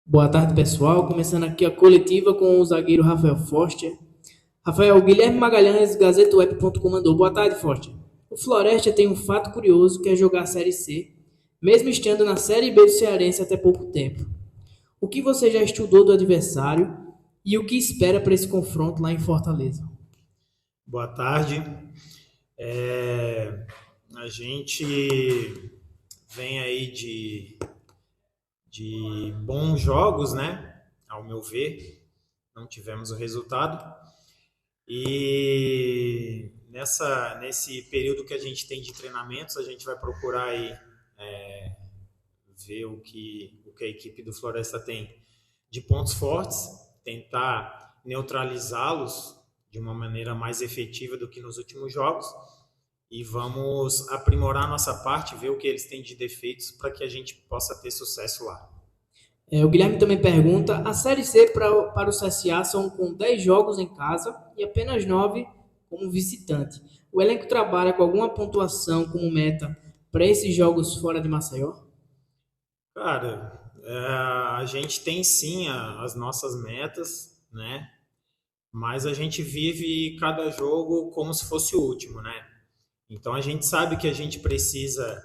Boa tarde, pessoal. Começando aqui a coletiva com o zagueiro Rafael Forster. Rafael, Guilherme Magalhães, GazetaWeb.com mandou. Boa tarde, Forster. O Floresta tem um fato curioso que é jogar a Série C, mesmo estando na Série B do Cearense até pouco tempo. O que você já estudou do adversário e o que espera para esse confronto lá em Fortaleza? Boa tarde. A gente vem aí de bons jogos, né? Ao meu ver, não tivemos o resultado. E nesse período que a gente tem de treinamentos, a gente vai procurar aí ver o que a equipe do Floresta tem de pontos fortes, tentar neutralizá-los de uma maneira mais efetiva do que nos últimos jogos e vamos aprimorar nossa parte, ver o que eles têm de defeitos para que a gente possa ter sucesso lá. O Guilherme também pergunta: a Série C para o CSA são com 10 jogos em casa e apenas 9 como visitante. O elenco trabalha com alguma pontuação como meta para esses jogos fora de Maceió? Cara, a gente tem sim as nossas metas, né? Mas a gente vive cada jogo como se fosse o último, né? Então a gente sabe que a gente precisa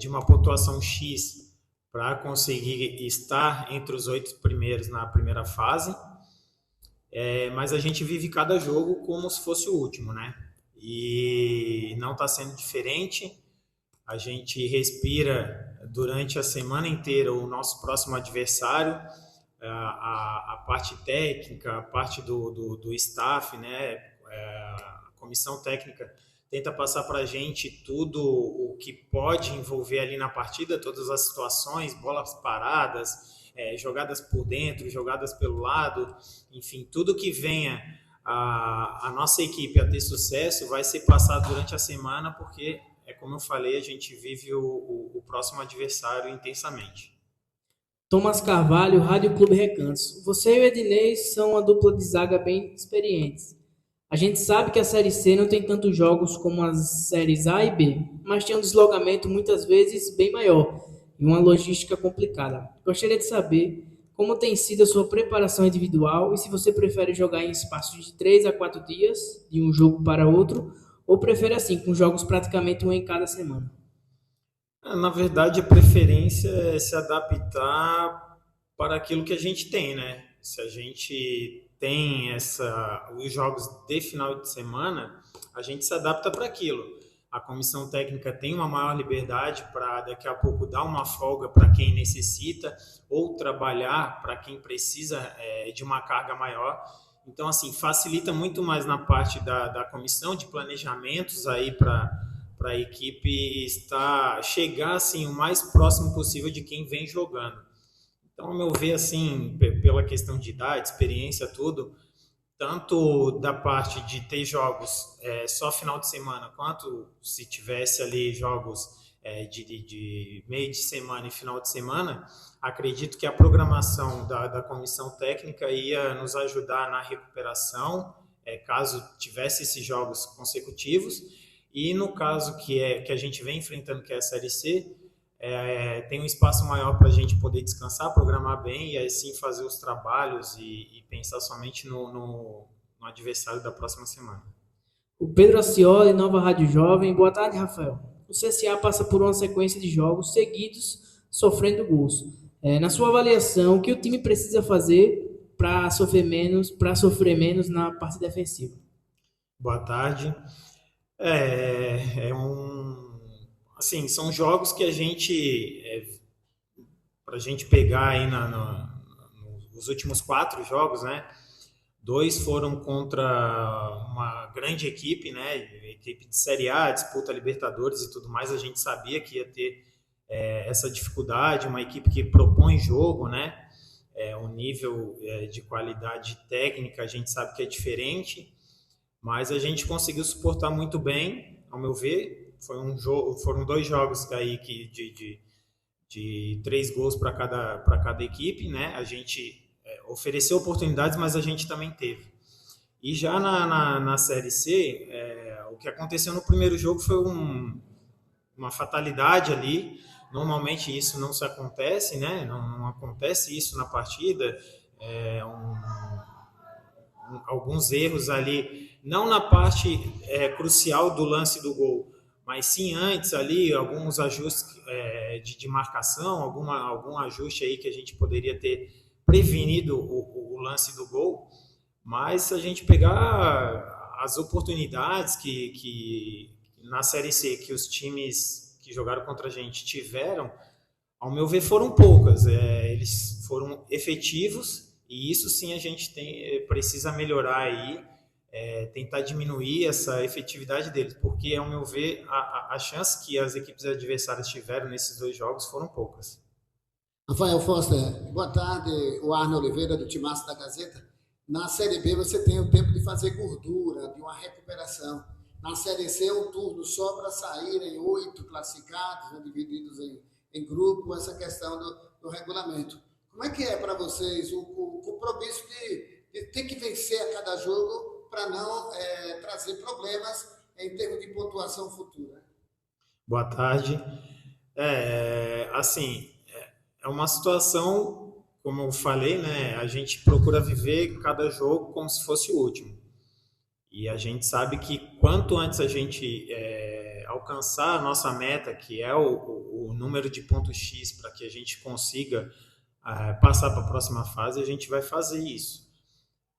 de uma pontuação X para conseguir estar entre os 8 primeiros na primeira fase. Mas a gente vive cada jogo como se fosse o último, né? E não está sendo diferente. A gente respira durante a semana inteira o nosso próximo adversário, a parte técnica, a parte do staff, né? A comissão técnica tenta passar para a gente tudo o que pode envolver ali na partida, todas as situações, bolas paradas, jogadas por dentro, jogadas pelo lado, enfim, tudo que venha a nossa equipe a ter sucesso vai ser passado durante a semana, porque, como eu falei, a gente vive o próximo adversário intensamente. Thomas Carvalho, Rádio Clube Recantos. Você e o Ednei são uma dupla de zaga bem experientes. A gente sabe que a Série C não tem tantos jogos como as séries A e B, mas tem um deslocamento muitas vezes bem maior e uma logística complicada. Gostaria de saber como tem sido a sua preparação individual e se você prefere jogar em espaços de 3 a 4 dias, de um jogo para outro, ou prefere assim, com jogos praticamente um em cada semana. Na verdade, a preferência é se adaptar para aquilo que a gente tem, né? Se a gente tem os jogos de final de semana, a gente se adapta para aquilo. A comissão técnica tem uma maior liberdade para daqui a pouco dar uma folga para quem necessita ou trabalhar para quem precisa de uma carga maior. Então, assim, facilita muito mais na parte da comissão de planejamentos aí para a equipe chegar assim o mais próximo possível de quem vem jogando. Então, ao meu ver, assim, pela questão de idade, experiência, tudo, tanto da parte de ter jogos só final de semana, quanto se tivesse ali jogos de meio de semana e final de semana, acredito que a programação da comissão técnica ia nos ajudar na recuperação, caso tivesse esses jogos consecutivos, e no caso que a gente vem enfrentando, que é a Série C, tem um espaço maior para a gente poder descansar, programar bem e assim fazer os trabalhos e pensar somente no adversário da próxima semana. O Pedro Acioli, Nova Rádio Jovem. Boa tarde, Rafael. O CSA passa por uma sequência de jogos seguidos sofrendo gols. Na sua avaliação, o que o time precisa fazer para sofrer menos na parte defensiva? Boa tarde. Assim, são jogos que para a gente pegar aí nos últimos 4 jogos, né? 2 foram contra uma grande equipe, né? Equipe de Série A, disputa Libertadores e tudo mais. A gente sabia que ia ter essa dificuldade, uma equipe que propõe jogo, né? O nível de qualidade técnica a gente sabe que é diferente, mas a gente conseguiu suportar muito bem, ao meu ver. Foram 2 jogos aí de 3 gols para cada equipe, né? A gente ofereceu oportunidades, mas a gente também teve. E já na Série C, o que aconteceu no primeiro jogo foi uma fatalidade ali, Normalmente isso não se acontece, né? Não acontece isso na partida. Alguns erros ali, não na parte crucial do lance do gol, mas sim antes ali, alguns ajustes de marcação, algum ajuste aí que a gente poderia ter prevenido o lance do gol. Mas se a gente pegar as oportunidades que na Série C que os times que jogaram contra a gente tiveram, ao meu ver, foram poucas. Eles foram efetivos e isso sim a gente precisa melhorar aí, tentar diminuir essa efetividade deles, porque, ao meu ver, a chance que as equipes adversárias tiveram nesses dois jogos foram poucas. Rafael Foster, boa tarde. O Arno Oliveira, do Timaço da Gazeta. Na Série B você tem o tempo de fazer gordura, de uma recuperação. Na Série C, um turno só para saírem 8 classificados, né, divididos em grupo, essa questão do regulamento. Como é que é para vocês o compromisso de ter que vencer a cada jogo para não trazer problemas em termos de pontuação futura? Boa tarde. Assim, é uma situação, como eu falei, né? A gente procura viver cada jogo como se fosse o último. E a gente sabe que quanto antes a gente alcançar a nossa meta, que é o número de pontos X, para que a gente consiga passar para a próxima fase, a gente vai fazer isso.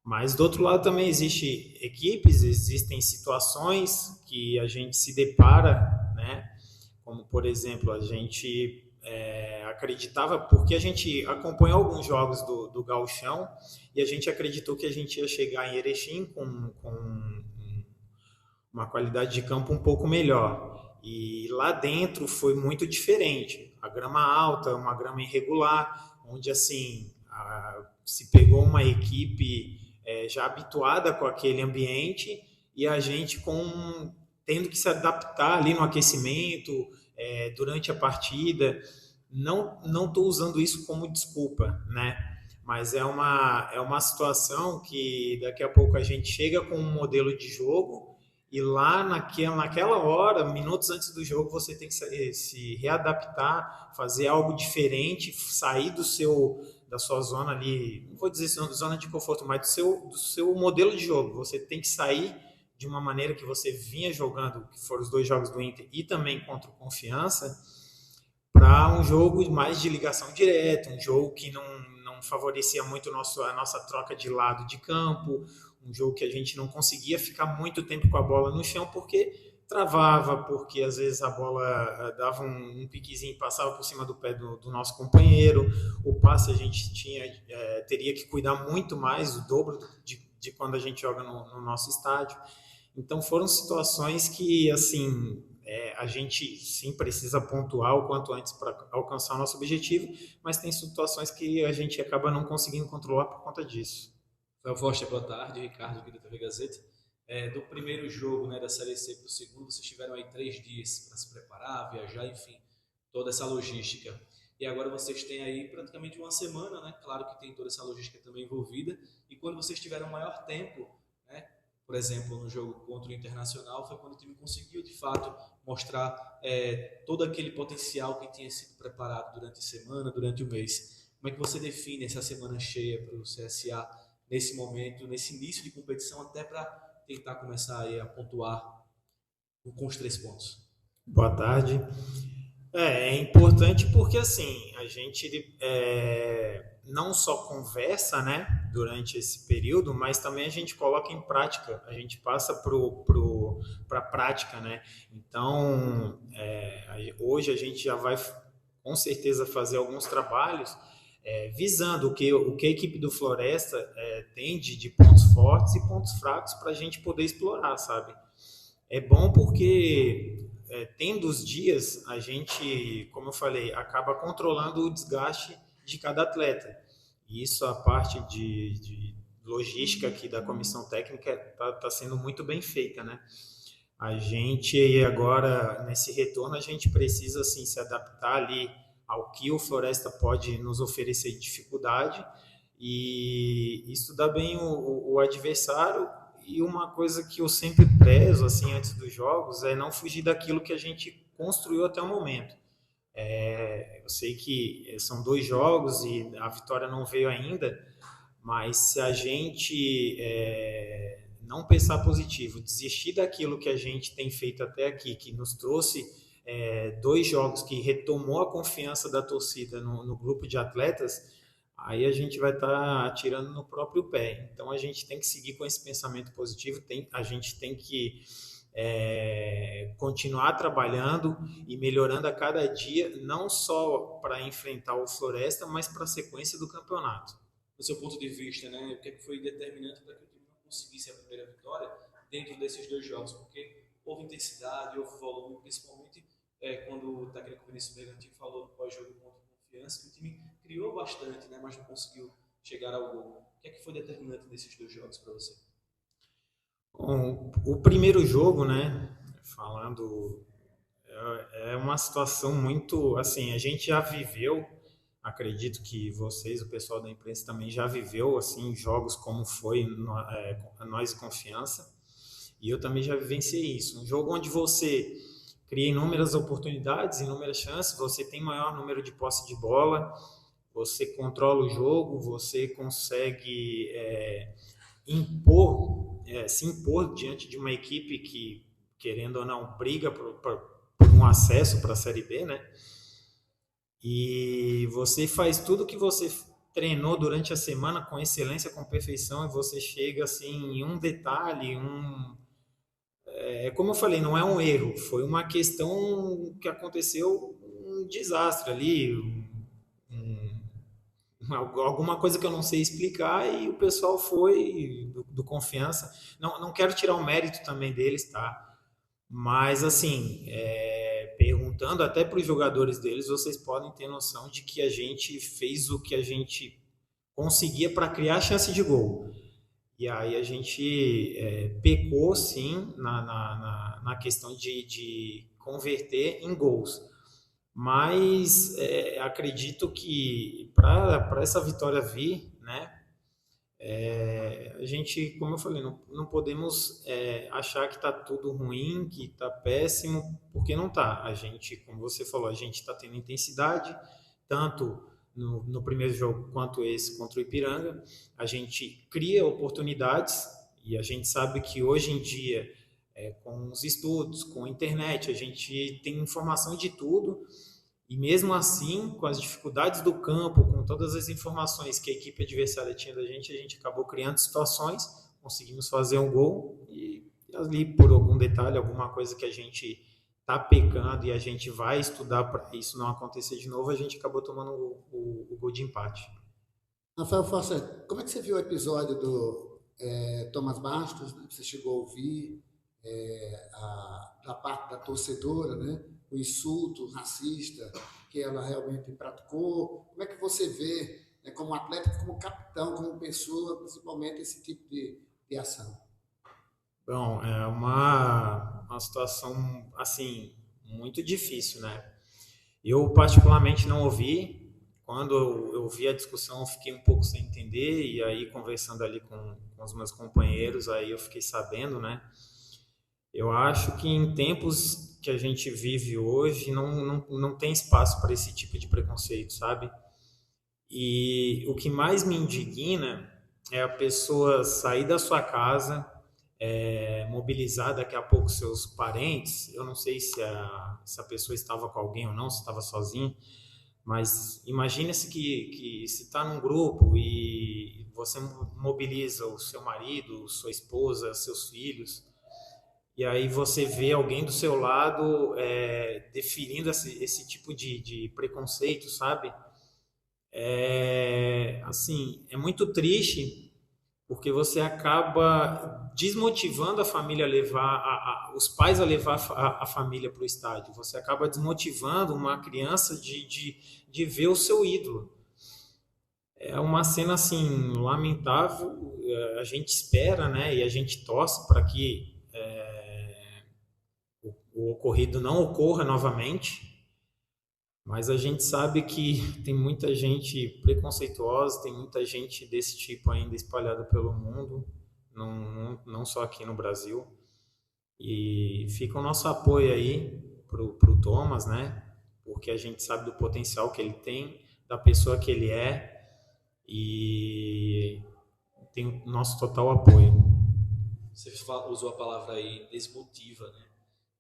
Mas do outro lado também existem equipes, existem situações que a gente se depara, né? Como, por exemplo, a gente acreditava, porque a gente acompanhou alguns jogos do Gauchão e a gente acreditou que a gente ia chegar em Erechim com uma qualidade de campo um pouco melhor. E lá dentro foi muito diferente. A grama alta, uma grama irregular, onde assim se pegou uma equipe já habituada com aquele ambiente e a gente tendo que se adaptar ali no aquecimento, durante a partida. Não estou usando isso como desculpa, né? Mas é uma situação que daqui a pouco a gente chega com um modelo de jogo e lá naquela hora, minutos antes do jogo, você tem que se readaptar, fazer algo diferente, sair da sua zona ali, não vou dizer zona de conforto, mas do seu modelo de jogo. Você tem que sair de uma maneira que você vinha jogando, que foram os dois jogos do Inter e também contra o Confiança, para um jogo mais de ligação direta, um jogo que não favorecia muito a nossa troca de lado de campo, um jogo que a gente não conseguia ficar muito tempo com a bola no chão porque travava, porque às vezes a bola dava um piquezinho e passava por cima do pé do nosso companheiro, o passe a gente teria que cuidar muito mais, o dobro de quando a gente joga no nosso estádio. Então foram situações que, assim, a gente sim precisa pontuar o quanto antes para alcançar o nosso objetivo, mas tem situações que a gente acaba não conseguindo controlar por conta disso. Rafael Foster, boa tarde. Ricardo, aqui da TV Gazeta. Do primeiro jogo, né, da Série C para o segundo, vocês tiveram aí 3 dias para se preparar, viajar, enfim, toda essa logística. E agora vocês têm aí praticamente uma semana, né? Claro que tem toda essa logística também envolvida. E quando vocês tiveram maior tempo, né, por exemplo, no jogo contra o Internacional, foi quando o time conseguiu, de fato, mostrar todo aquele potencial que tinha sido preparado durante a semana, durante o mês. Como é que você define essa semana cheia para o CSA nesse momento, nesse início de competição, até para tentar começar aí a pontuar com os 3 pontos? Boa tarde. É importante porque, assim, a gente não só conversa, né, durante esse período, mas também a gente coloca em prática, a gente passa para a prática, né? Então, hoje a gente já vai, com certeza, fazer alguns trabalhos visando o que a equipe do Floresta tem de pontos fortes e pontos fracos para a gente poder explorar, sabe? É bom porque tendo os dias, a gente, como eu falei, acaba controlando o desgaste de cada atleta. E isso, a parte de logística aqui da comissão técnica está sendo muito bem feita, né? A gente agora, nesse retorno, a gente precisa assim, se adaptar ali ao que o Floresta pode nos oferecer de dificuldade e estudar bem o adversário. E uma coisa que eu sempre prezo assim antes dos jogos é não fugir daquilo que a gente construiu até o momento. Eu sei que são 2 jogos e a vitória não veio ainda, mas se a gente não pensar positivo, desistir daquilo que a gente tem feito até aqui, que nos trouxe 2 jogos, que retomou a confiança da torcida no grupo de atletas, aí a gente vai estar atirando no próprio pé. Então a gente tem que seguir com esse pensamento positivo, a gente tem que continuar trabalhando e melhorando a cada dia, não só para enfrentar o Floresta, mas para a sequência do campeonato. Do seu ponto de vista, né, o que foi determinante para que o time não conseguisse a primeira vitória dentro desses 2 jogos? Porque houve intensidade, houve volume, principalmente quando o técnico Vinícius Bergantin falou no pós-jogo contra o Confiança, que o time criou bastante, né, mas não conseguiu chegar ao gol. O que foi determinante nesses 2 jogos para você? Bom, o primeiro jogo, né, falando, é uma situação muito, assim, a gente já viveu, acredito que vocês, o pessoal da imprensa também já viveu, assim, jogos como foi Nós e Confiança, e eu também já vivenciei isso. Um jogo onde você cria inúmeras oportunidades, inúmeras chances, você tem maior número de posse de bola, você controla o jogo, você consegue se impor diante de uma equipe que, querendo ou não, briga por um acesso para a Série B, né? E você faz tudo que você treinou durante a semana com excelência, com perfeição, e você chega assim em um detalhe, como eu falei, não é um erro, foi uma questão que aconteceu, um desastre ali, alguma coisa que eu não sei explicar, e o pessoal foi do Confiança. Não quero tirar o mérito também deles, tá? Mas, assim, perguntando até para os jogadores deles, vocês podem ter noção de que a gente fez o que a gente conseguia para criar chance de gol. E aí a gente pecou, sim, na questão de converter em gols. Mas acredito que para essa vitória vir, né, a gente, como eu falei, não podemos achar que está tudo ruim, que está péssimo, porque não está. A gente, como você falou, a gente está tendo intensidade, tanto no primeiro jogo quanto esse contra o Ipiranga. A gente cria oportunidades e a gente sabe que hoje em dia, com os estudos, com a internet, a gente tem informação de tudo. E mesmo assim, com as dificuldades do campo, com todas as informações que a equipe adversária tinha da gente, a gente acabou criando situações, conseguimos fazer um gol e ali, por algum detalhe, alguma coisa que a gente está pecando e a gente vai estudar para isso não acontecer de novo, a gente acabou tomando o gol de empate. Rafael Fossa, como é que você viu o episódio do Thomas Bastos, né? Você chegou a ouvir da parte da torcedora, né? O insulto racista que ela realmente praticou. Como é que você vê, né, como atleta, como capitão, como pessoa, principalmente esse tipo de ação? Bom, é uma situação, assim, muito difícil, né? Eu, particularmente, não ouvi. Quando eu vi a discussão, eu fiquei um pouco sem entender, e aí, conversando ali com os meus companheiros, aí eu fiquei sabendo, né? Eu acho que em tempos que a gente vive hoje, não tem espaço para esse tipo de preconceito, sabe? E o que mais me indigna é a pessoa sair da sua casa, mobilizar daqui a pouco seus parentes. Eu não sei se a pessoa estava com alguém ou não, se estava sozinha, mas imagine-se que se está num grupo e você mobiliza o seu marido, sua esposa, seus filhos, e aí você vê alguém do seu lado definindo esse tipo de preconceito, sabe? Assim, é muito triste, porque você acaba desmotivando a família a levar, os pais a levar a família para o estádio. Você acaba desmotivando uma criança de ver o seu ídolo. É uma cena, assim, lamentável. A gente espera, né, e a gente torce para que o ocorrido não ocorra novamente, mas a gente sabe que tem muita gente preconceituosa, tem muita gente desse tipo ainda espalhada pelo mundo, não só aqui no Brasil. E fica o nosso apoio aí pro Thomas, né? porque a gente sabe do potencial que ele tem, da pessoa que ele é, e tem o nosso total apoio. Você usou a palavra aí, desmotiva, né?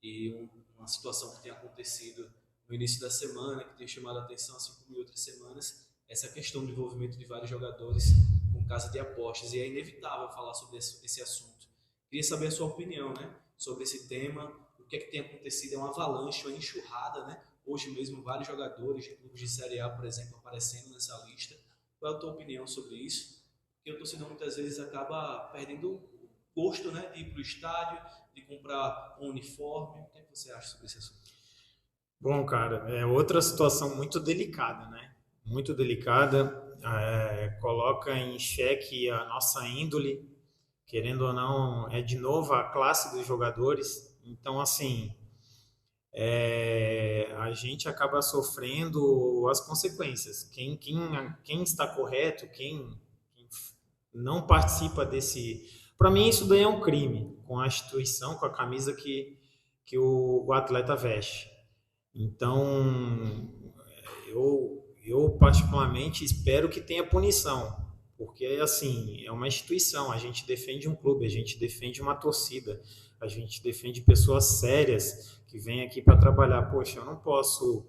E uma situação que tem acontecido no início da semana, que tem chamado a atenção, assim como em outras semanas, essa questão do envolvimento de vários jogadores com casa de apostas. E é inevitável falar sobre esse assunto. Queria saber a sua opinião, né? Sobre esse tema, o que é que tem acontecido? É uma avalanche, uma enxurrada, né? Hoje mesmo, vários jogadores de clubes de Série A, por exemplo, aparecendo nessa lista. Qual é a tua opinião sobre isso? Porque o torcedor muitas vezes acaba perdendo o gosto, né, de ir para o estádio, de comprar um uniforme. O que é que você acha sobre esse assunto? Bom, cara, é outra situação muito delicada, né? Muito delicada, coloca em xeque a nossa índole, querendo ou não, é de novo a classe dos jogadores. Então, assim, a gente acaba sofrendo as consequências. Quem está correto, quem não participa desse. Para mim, isso daí é um crime com a instituição, com a camisa que o atleta veste. Então, eu particularmente espero que tenha punição, porque assim, é uma instituição, a gente defende um clube, a gente defende uma torcida, a gente defende pessoas sérias que vêm aqui para trabalhar. Poxa, eu não posso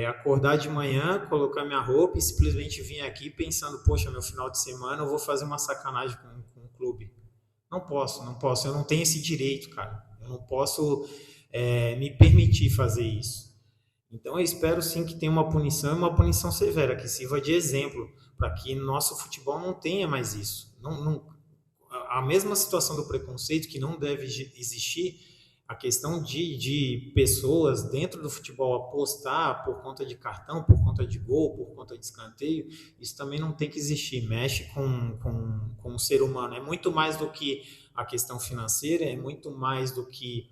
acordar de manhã, colocar minha roupa e simplesmente vir aqui pensando, poxa, meu final de semana eu vou fazer uma sacanagem com o clube. Não posso, eu não tenho esse direito, cara. Eu não posso me permitir fazer isso. Então eu espero sim que tenha uma punição, e uma punição severa, que sirva de exemplo para que nosso futebol não tenha mais isso. A mesma situação do preconceito que não deve existir, a questão de pessoas dentro do futebol apostar por conta de cartão, por conta de gol, por conta de escanteio, isso também não tem que existir. Mexe com o ser humano. É muito mais do que a questão financeira, é muito mais do que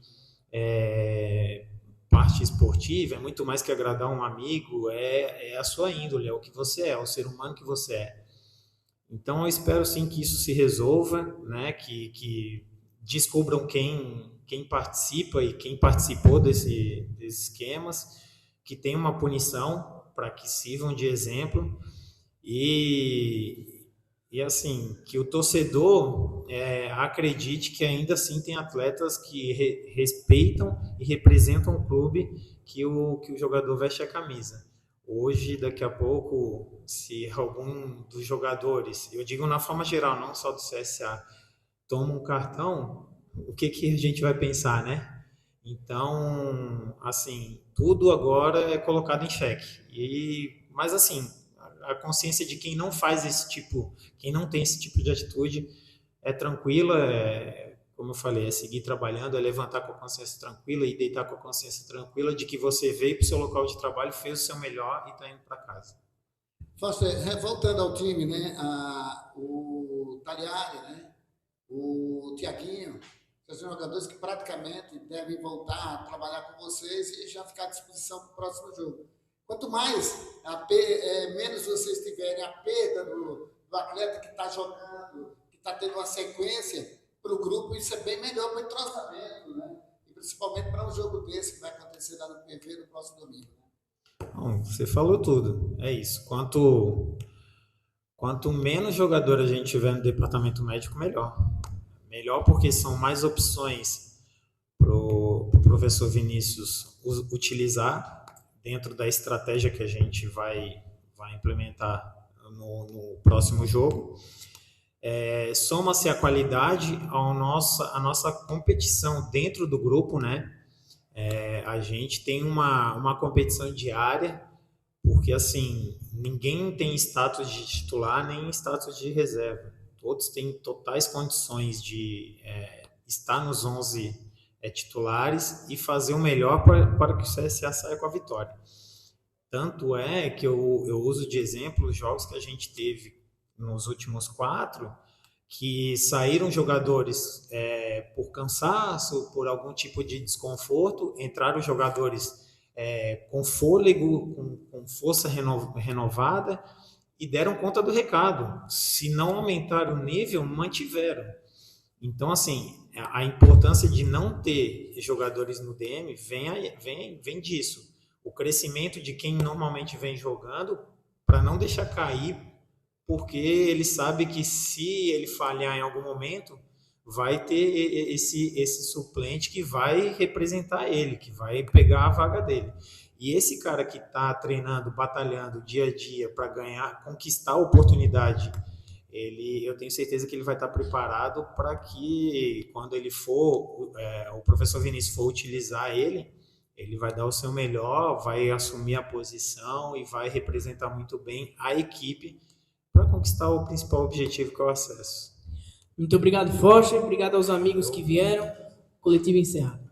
parte esportiva, é muito mais que agradar um amigo, é a sua índole, é o que você é o ser humano que você é. Então eu espero sim que isso se resolva, né? Que descubram quem participa e quem participou desses esquemas, que tenha uma punição para que sirvam de exemplo e assim, que o torcedor acredite que ainda assim tem atletas que respeitam e representam o clube que o jogador veste a camisa. Hoje, daqui a pouco, se algum dos jogadores, eu digo na forma geral, não só do CSA, toma um cartão, o que a gente vai pensar, né? Então, assim, tudo agora é colocado em xeque. Mas assim, a consciência de quem não faz quem não tem esse tipo de atitude é tranquila, como eu falei, é seguir trabalhando, é levantar com a consciência tranquila e deitar com a consciência tranquila de que você veio para o seu local de trabalho, fez o seu melhor e está indo para casa. Foster, voltando ao time, né? O Tagliari, né? O Tiaguinho, são jogadores que praticamente devem voltar a trabalhar com vocês e já ficar à disposição para o próximo jogo. Quanto mais, menos vocês tiverem a perda do atleta que está jogando, que está tendo uma sequência para o grupo, isso é bem melhor para o entrosamento, né? E principalmente para um jogo desse que vai acontecer lá no PV no próximo domingo. Né? Bom, você falou tudo, é isso. Quanto menos jogador a gente tiver no departamento médico, melhor. Melhor porque são mais opções para o professor Vinícius utilizar dentro da estratégia que a gente vai implementar no próximo jogo. Soma-se a qualidade à nossa competição dentro do grupo, né? A gente tem uma competição diária, porque assim, ninguém tem status de titular nem status de reserva. Todos têm totais condições de estar nos 11 titulares e fazer o melhor para que o CSA saia com a vitória. Tanto é que eu uso de exemplo os jogos que a gente teve nos últimos 4, que saíram jogadores por cansaço, por algum tipo de desconforto, entraram jogadores com fôlego, com força renovada e deram conta do recado. Se não aumentaram o nível, mantiveram. Então, assim, a importância de não ter jogadores no DM vem disso. o crescimento de quem normalmente vem jogando, para não deixar cair, porque ele sabe que se ele falhar em algum momento, vai ter esse suplente que vai representar ele, que vai pegar a vaga dele. E esse cara que está treinando, batalhando dia a dia para ganhar, conquistar a oportunidade, eu tenho certeza que ele vai estar preparado para que quando ele for, o professor Vinícius for utilizar ele vai dar o seu melhor, vai assumir a posição e vai representar muito bem a equipe para conquistar o principal objetivo, que é o acesso. Muito obrigado, Foster. Obrigado aos amigos que vieram. Coletivo encerrado.